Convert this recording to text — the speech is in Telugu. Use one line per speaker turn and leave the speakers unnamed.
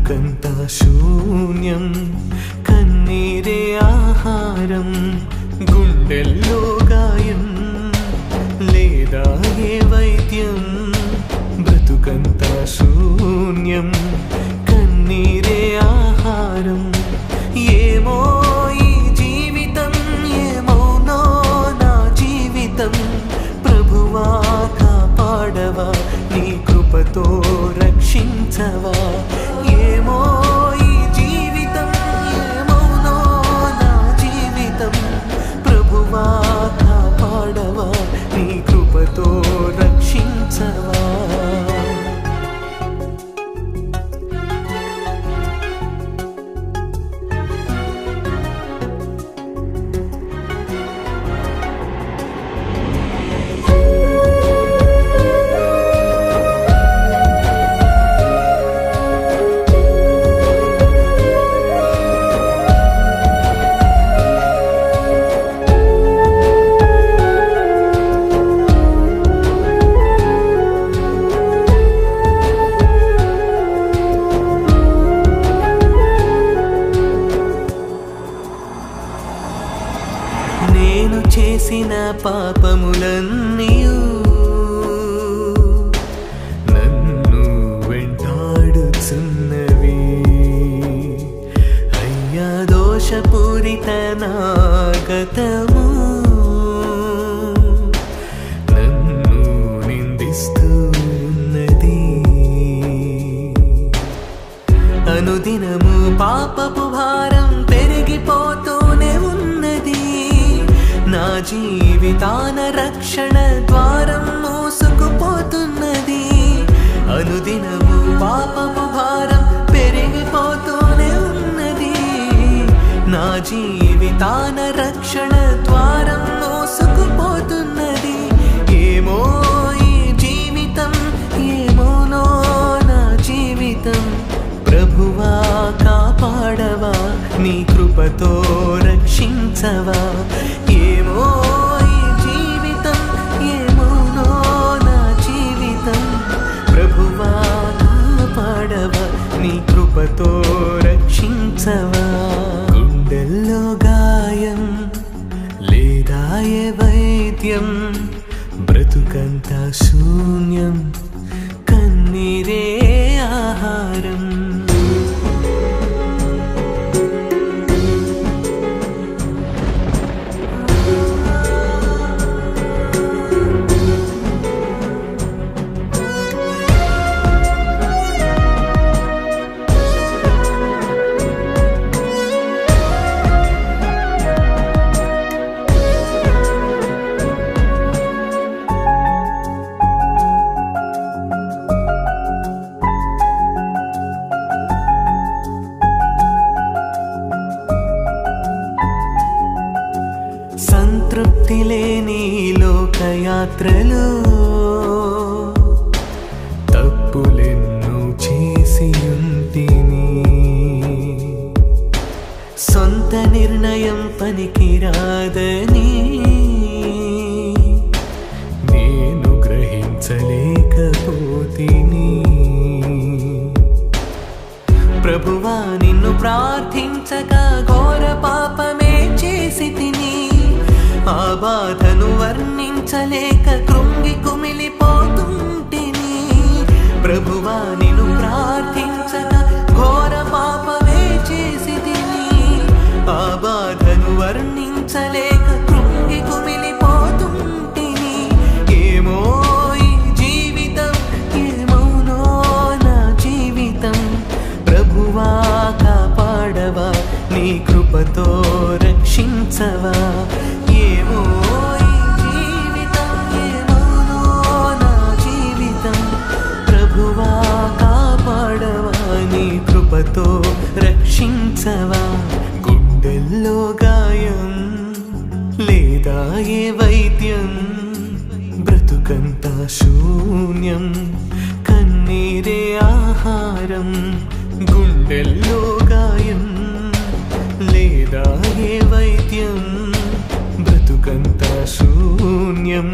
బ్రతుకంతా శూన్యం, కన్నీరే ఆహారం, గుండెల్లో గాయం లేదా ఏ వైద్యం. బ్రతుకంతా శూన్యం, కన్నీరే ఆహారం. ఏమో ఈ జీవితం, ఏమౌనో నా జీవితం. ప్రభువా కాపాడవా, నీ కృపతో రక్షించవా. ఏమో ఈ జీవితం, ఏమౌనో నా జీవితం. ప్రభువా కాపాడవా, నీ కృపతో రక్షించవా. నేను చేసిన పాపములన్నీయు నన్ను వెంటాడుచున్నవి. అయ్యా దోషపూరిత నా గతము నన్ను నిందిస్తున్నది. అనుదినము పాపపు భారం పెరిగిపోతూనే ఉన్నది. నా జీవితాన రక్షణ ద్వారం మూసుకుపోతున్నది. అనుదినము పాపపు భారం పెరిగిపోతూనే ఉన్నది. నా జీవితాన రక్షణ ద్వారం మూసుకుపోతున్నది. ఏమో ఈ జీవితం, ఏమోనో నా జీవితం. ప్రభువా కాపాడవా, నీ కృపతో రక్షించవా. ఏమో ఈ జీవితం, ఏమోనో నా జీవితం. ప్రభువా కాపాడవా, నీ కృపతో రక్షించవా. గుండెల్లో గాయం లేదా ఏ వైద్యం. బ్రతుకంతా శూన్యం, కన్నీరే ఆహారం. సంతృప్తి లేని లోకయాత్రలో తప్పులెన్నో చేసి ఉంటిని. సొంత నిర్ణయం పనికిరాదని నేను గ్రహించలేకపోతిని. ప్రభువా నిన్ను ప్రార్థించగా ఘోర పాపమే చేసి తిని. ఆ బాధను వర్ణించలేక కృంగి కుమిలిపోతుంటిని. ప్రభువా నిన్ను ప్రార్థించగా ఘోర పాపమే చేసి తిని. ఆ బాధను వర్ణించలేక కృంగి కుమిలిపోతుంటిని. ఏమో ఈ జీవితం, ఏమౌనో నా జీవితం. ప్రభువా కాపాడవా, నీ కృపతో రక్షించవా. ఏమో ఈ జీవితం, ఏమౌనో నా జీవితం. ప్రభువా కాపాడవా, నీ కృపతో రక్షించవా. గుండెల్లో గాయం లేదా ఏ వైద్యం. బ్రతుకంతా శూన్యం, కన్నీరే ఆహారం, గుండెల్లో గాయం లేదా ఏ వైద్యం. బ్రతుకంతా శూన్యం,